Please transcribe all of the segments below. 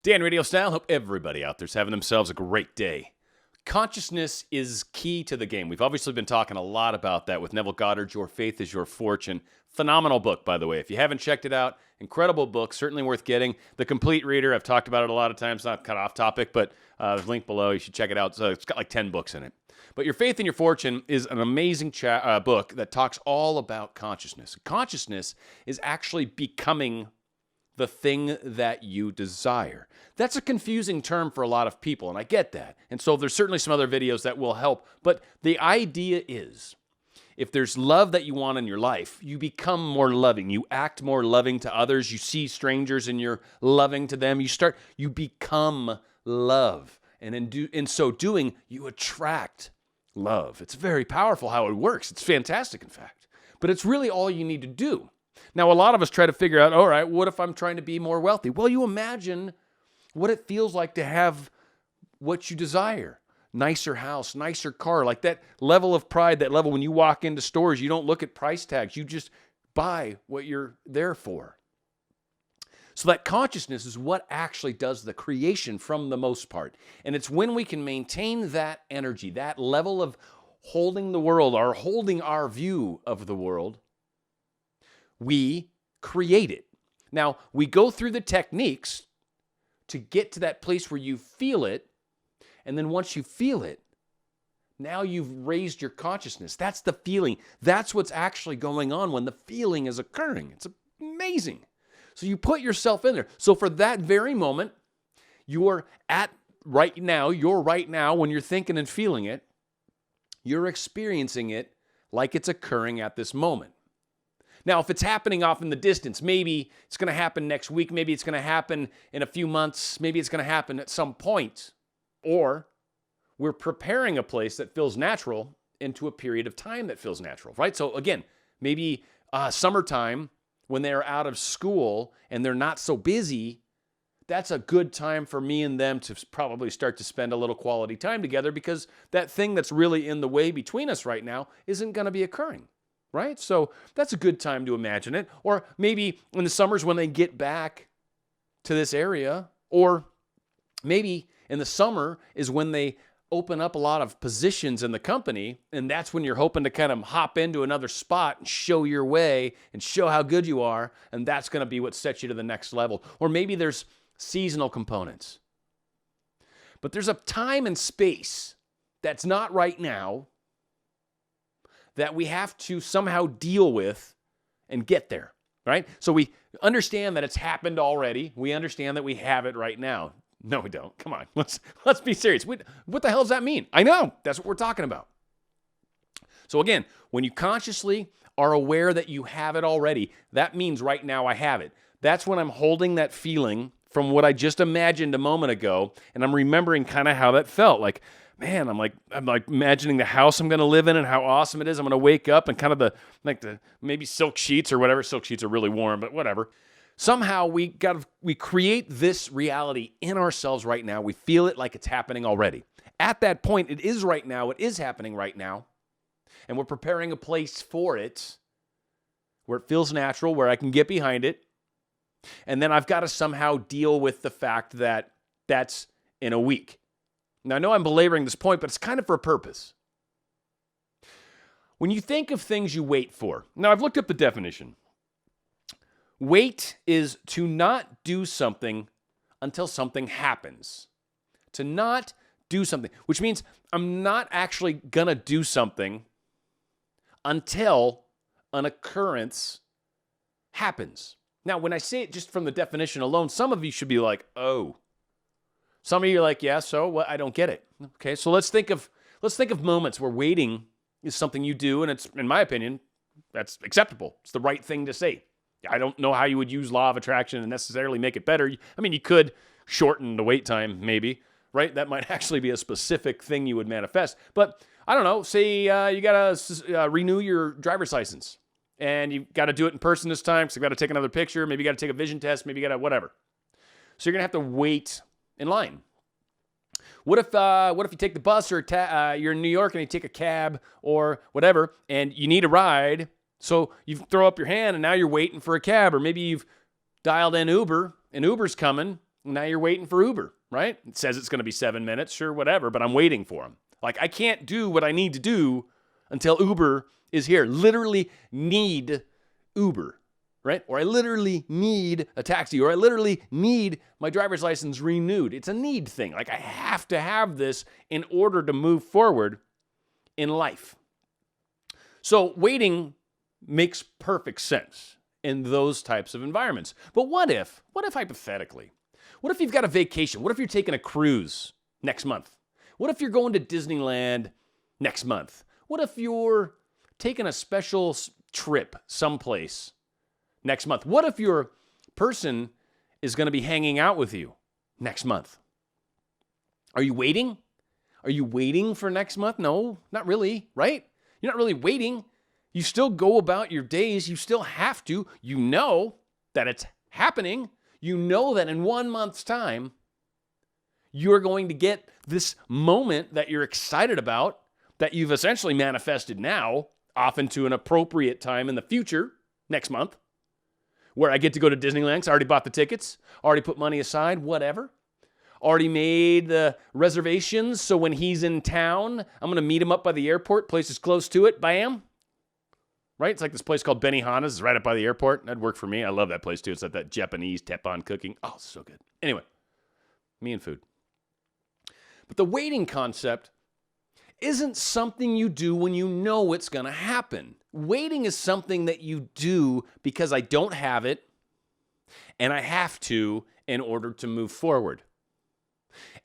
Dan RadioStyle, hope everybody out there's having themselves a great day. Consciousness is key to the game. We've obviously been talking a lot about that with Neville Goddard's Your Faith is Your Fortune. Phenomenal book, by the way. If you haven't checked it out, incredible book, certainly worth getting. The Complete Reader, I've talked about it a lot of times, not kind of off topic, but there's a link below. You should check it out. So it's got like 10 books in it. But Your Faith and Your Fortune is an amazing book that talks all about consciousness. Consciousness is actually becoming the thing that you desire. That's a confusing term for a lot of people, and I get that. And so there's certainly some other videos that will help. But the idea is, if there's love that you want in your life, you become more loving. You act more loving to others. You see strangers and you're loving to them. You become love. And in so doing, you attract love. It's very powerful how it works. It's fantastic, in fact. But it's really all you need to do. Now, a lot of us try to figure out, all right, what if I'm trying to be more wealthy? Well, you imagine what it feels like to have what you desire. Nicer house, nicer car, like that level of pride, that level when you walk into stores, you don't look at price tags. You just buy what you're there for. So that consciousness is what actually does the creation from the most part. And it's when we can maintain that energy, that level of holding the world or holding our view of the world, we create it. Now, we go through the techniques to get to that place where you feel it, and then once you feel it, now you've raised your consciousness. That's the feeling. That's what's actually going on when the feeling is occurring. It's amazing. So you put yourself in there. So for that very moment, you're right now, when you're thinking and feeling it, you're experiencing it like it's occurring at this moment. Now, if it's happening off in the distance, maybe it's going to happen next week, maybe it's going to happen in a few months, maybe it's going to happen at some point, or we're preparing a place that feels natural into a period of time that feels natural, right? So again, maybe summertime when they're out of school and they're not so busy, that's a good time for me and them to probably start to spend a little quality time together because that thing that's really in the way between us right now isn't going to be occurring. Right? So that's a good time to imagine it. Or maybe in the summers when they get back to this area, or maybe in the summer is when they open up a lot of positions in the company, and that's when you're hoping to kind of hop into another spot and show your way and show how good you are, and that's going to be what sets you to the next level. Or maybe there's seasonal components. But there's a time and space that's not right now that we have to somehow deal with and get there, right? So we understand that it's happened already. We understand that we have it right now. No, we don't. Come on, let's be serious. What the hell does that mean? I know, that's what we're talking about. So again, when you consciously are aware that you have it already, that means right now I have it. That's when I'm holding that feeling from what I just imagined a moment ago, and I'm remembering kind of how that felt. Like, man, I'm like imagining the house I'm going to live in and how awesome it is. I'm going to wake up and kind of the maybe silk sheets or whatever. Silk sheets are really warm, but whatever. Somehow we create this reality in ourselves right now. We feel it like it's happening already. At that point, it is right now. It is happening right now. And we're preparing a place for it where it feels natural, where I can get behind it. And then I've got to somehow deal with the fact that that's in a week. Now, I know I'm belaboring this point, but it's kind of for a purpose. When you think of things you wait for, now I've looked up the definition. Wait is to not do something until something happens. To not do something, which means I'm not actually going to do something until an occurrence happens. Now, when I say it just from the definition alone, some of you should be like, oh. Some of you are like, yeah, so what? I don't get it. Okay, so let's think of moments where waiting is something you do, and it's, in my opinion, that's acceptable. It's the right thing to say. I don't know how you would use law of attraction and necessarily make it better. I mean, you could shorten the wait time, maybe, right? That might actually be a specific thing you would manifest. But I don't know, say you got to renew your driver's license, and you got to do it in person this time, so you got to take another picture, maybe you got to take a vision test, maybe you got to whatever. So you're going to have to wait in line. What if you take the bus or you're in New York and you take a cab or whatever and you need a ride, so you throw up your hand and now you're waiting for a cab, or maybe you've dialed in Uber and Uber's coming Now you're waiting for Uber, right? It says it's going to be 7 minutes, sure, whatever, but I'm waiting for him. Like, I can't do what I need to do until Uber is here. Literally need Uber, right? Or I literally need a taxi, or I literally need my driver's license renewed. It's a need thing. Like, I have to have this in order to move forward in life. So waiting makes perfect sense in those types of environments. But what if hypothetically, what if you've got a vacation? What if you're taking a cruise next month? What if you're going to Disneyland next month? What if you're taking a special trip someplace next month? What if your person is going to be hanging out with you next month? Are you waiting? Are you waiting for next month? No, not really, right? You're not really waiting. You still go about your days. You still have to. You know that it's happening. You know that in 1 month's time, you're going to get this moment that you're excited about, that you've essentially manifested now, off into an appropriate time in the future, next month, where I get to go to Disneyland because I already bought the tickets, already put money aside, whatever. Already made the reservations, so when he's in town, I'm going to meet him up by the airport. Place is close to it. Bam. Right? It's like this place called Benihana's. It's right up by the airport. That'd work for me. I love that place, too. It's like that Japanese teppan cooking. Oh, so good. Anyway, me and food. But the waiting concept isn't something you do when you know it's going to happen. Waiting is something that you do because I don't have it, and I have to in order to move forward.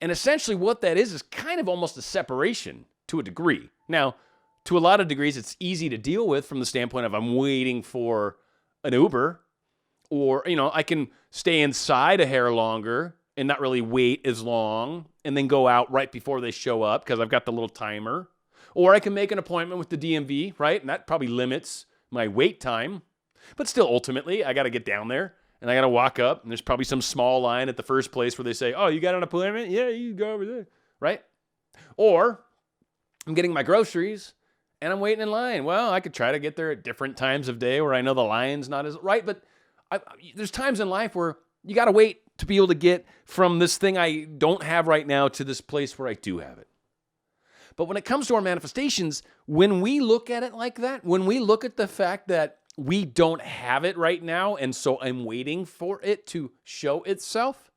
And essentially what that is kind of almost a separation to a degree. Now, to a lot of degrees, it's easy to deal with from the standpoint of I'm waiting for an Uber, or, I can stay inside a hair longer and not really wait as long and then go out right before they show up because I've got the little timer. Or I can make an appointment with the DMV, right? And that probably limits my wait time. But still, ultimately, I got to get down there. And I got to walk up, and there's probably some small line at the first place where they say, oh, you got an appointment? Yeah, you go over there, right? Or I'm getting my groceries, and I'm waiting in line. Well, I could try to get there at different times of day where I know the line's not as right, but there's times in life where you got to wait to be able to get from this thing I don't have right now to this place where I do have it. But when it comes to our manifestations, when we look at it like that, when we look at the fact that we don't have it right now, and so I'm waiting for it to show itself,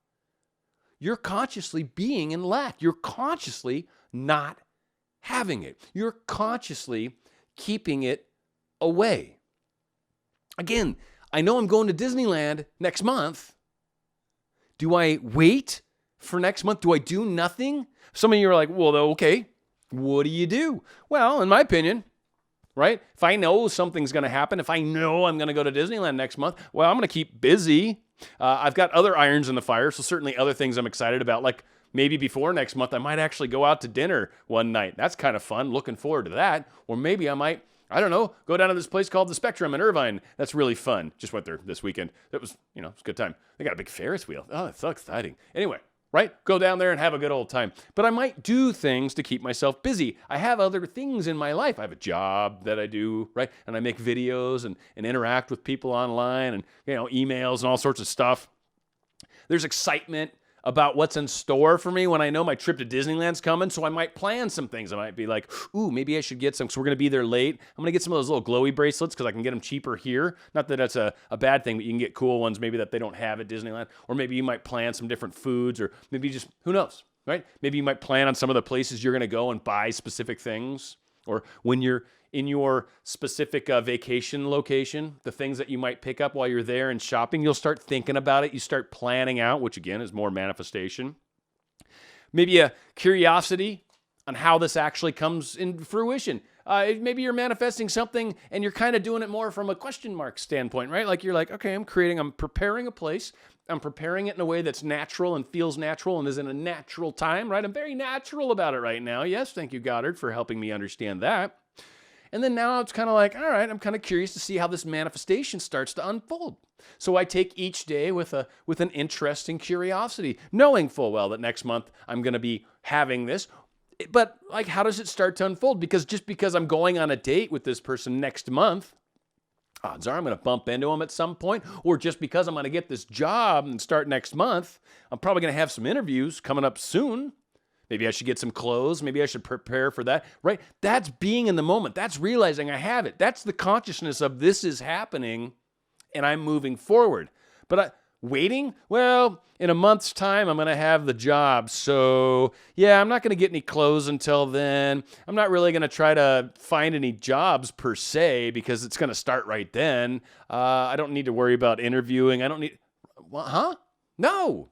you're consciously being in lack. You're consciously not having it. You're consciously keeping it away. Again, I know I'm going to Disneyland next month. Do I wait for next month? Do I do nothing? Some of you are like, well, okay, what do you do? Well, in my opinion, right? If I know something's going to happen, if I know I'm going to go to Disneyland next month, well, I'm going to keep busy. I've got other irons in the fire, so certainly other things I'm excited about, like maybe before next month, I might actually go out to dinner one night. That's kind of fun. Looking forward to that. Or maybe I might, I don't know, go down to this place called the Spectrum in Irvine. That's really fun. Just went there this weekend. It was, it's a good time. They got a big Ferris wheel. Oh, that's so exciting. Anyway. Right? Go down there and have a good old time. But I might do things to keep myself busy. I have other things in my life. I have a job that I do, right? And I make videos and interact with people online and, emails and all sorts of stuff. There's excitement about what's in store for me when I know my trip to Disneyland's coming. So I might plan some things. I might be like, ooh, maybe I should get some, because we're going to be there late. I'm going to get some of those little glowy bracelets because I can get them cheaper here. Not that that's a bad thing, but you can get cool ones maybe that they don't have at Disneyland. Or maybe you might plan some different foods, or maybe just, who knows, right? Maybe you might plan on some of the places you're going to go and buy specific things. Or when you're in your specific vacation location, the things that you might pick up while you're there and shopping, you'll start thinking about it. You start planning out, which again is more manifestation. Maybe a curiosity on how this actually comes in fruition. Maybe you're manifesting something and you're kind of doing it more from a question mark standpoint, right? Like you're like, okay, I'm preparing a place. I'm preparing it in a way that's natural and feels natural and is in a natural time, right? I'm very natural about it right now. Yes, thank you, Goddard, for helping me understand that. And then now it's kind of like, all right, I'm kind of curious to see how this manifestation starts to unfold. So I take each day with an interesting curiosity, knowing full well that next month I'm going to be having this. But like, how does it start to unfold? Because just because I'm going on a date with this person next month Odds are I'm going to bump into them at some point, or just because I'm going to get this job and start next month, I'm probably going to have some interviews coming up soon. Maybe I should get some clothes. Maybe I should prepare for that, right? That's being in the moment. That's realizing I have it. That's the consciousness of this is happening and I'm moving forward. But waiting? Well, in a month's time, I'm going to have the job. So yeah, I'm not going to get any clothes until then. I'm not really going to try to find any jobs per se because it's going to start right then. I don't need to worry about interviewing. I don't need, No.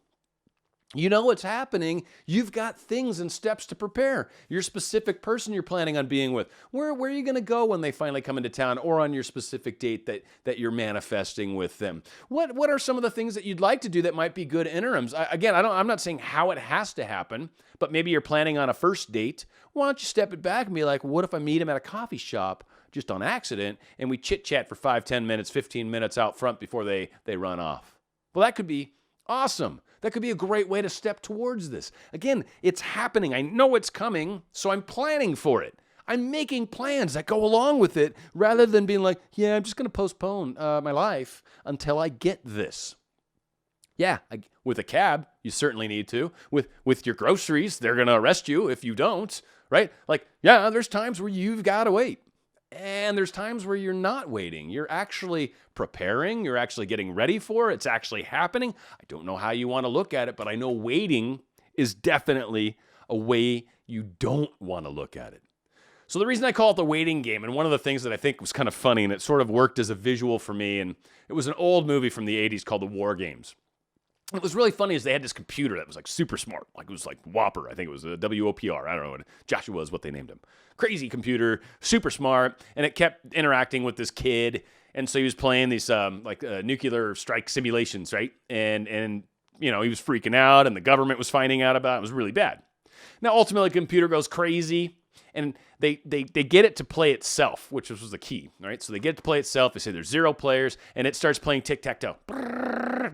You know what's happening. You've got things and steps to prepare. Your specific person you're planning on being with. Where are you going to go when they finally come into town or on your specific date that you're manifesting with them? What are some of the things that you'd like to do that might be good interims? I'm not saying how it has to happen, but maybe you're planning on a first date. Why don't you step it back and be like, what if I meet him at a coffee shop just on accident and we chit-chat for 5, 10 minutes, 15 minutes out front before they run off? Well, that could be awesome. That could be a great way to step towards this. Again, it's happening. I know it's coming, so I'm planning for it. I'm making plans that go along with it rather than being like, yeah, I'm just going to postpone my life until I get this. Yeah, with a cab, you certainly need to. With your groceries, they're going to arrest you if you don't, right? Like, yeah, there's times where you've got to wait. And there's times where you're not waiting. You're actually preparing. You're actually getting ready for it. It's actually happening. I don't know how you want to look at it, but I know waiting is definitely a way you don't want to look at it. So the reason I call it the waiting game, and one of the things that I think was kind of funny, and it sort of worked as a visual for me, and it was an old movie from the 80s called The War Games. What was really funny is they had this computer that was like super smart. Like it was like Whopper. I think it was a WOPR. I don't know what Joshua is what they named him. Crazy computer, super smart. And it kept interacting with this kid. And so he was playing these nuclear strike simulations, right? And you know, he was freaking out and the government was finding out about it. It was really bad. Now, ultimately, the computer goes crazy. And they get it to play itself, which was the key, right? So they get it to play itself. They say there's 0 players, and it starts playing tic-tac-toe.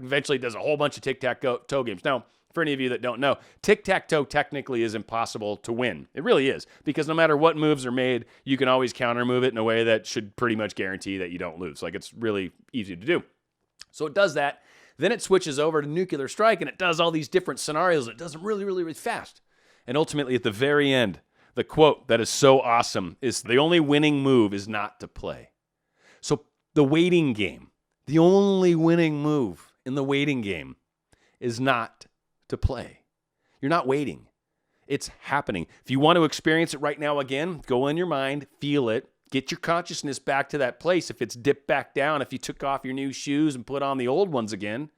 Eventually, it does a whole bunch of tic-tac-toe games. Now, for any of you that don't know, tic-tac-toe technically is impossible to win. It really is, because no matter what moves are made, you can always counter-move it in a way that should pretty much guarantee that you don't lose. Like, it's really easy to do. So it does that. Then it switches over to nuclear strike, and it does all these different scenarios. It does them really, really, really fast. And ultimately, at the very end, the quote that is so awesome is the only winning move is not to play. So the waiting game, the only winning move in the waiting game is not to play. You're not waiting. It's happening. If you want to experience it right now again, go in your mind, feel it, get your consciousness back to that place. If it's dipped back down, if you took off your new shoes and put on the old ones again,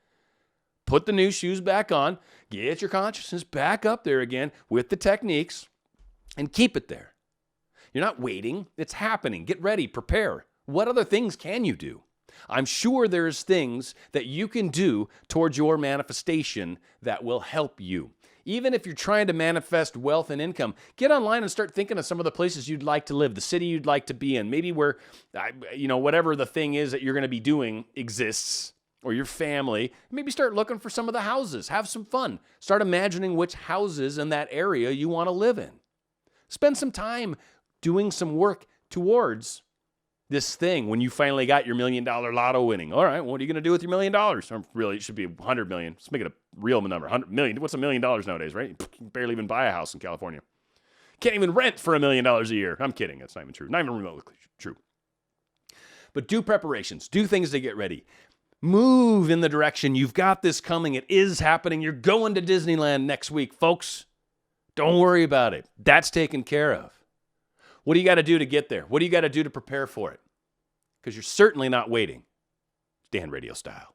put the new shoes back on, get your consciousness back up there again with the techniques, and keep it there. You're not waiting. It's happening. Get ready. Prepare. What other things can you do? I'm sure there's things that you can do towards your manifestation that will help you. Even if you're trying to manifest wealth and income, get online and start thinking of some of the places you'd like to live, the city you'd like to be in, maybe where, whatever the thing is that you're going to be doing exists, or your family. Maybe start looking for some of the houses. Have some fun. Start imagining which houses in that area you want to live in. Spend some time doing some work towards this thing when you finally got your $1 million lotto winning. All right, what are you going to do with your $1 million? Or really, it should be $100 million. Let's make it a real number. $100 million. What's $1 million nowadays, right? You can barely even buy a house in California. Can't even rent for $1 million a year. I'm kidding. That's not even true. Not even remotely true. But do preparations. Do things to get ready. Move in the direction. You've got this coming. It is happening. You're going to Disneyland next week, folks. Don't worry about it. That's taken care of. What do you got to do to get there? What do you got to do to prepare for it? Because you're certainly not waiting. Dan Radio Style.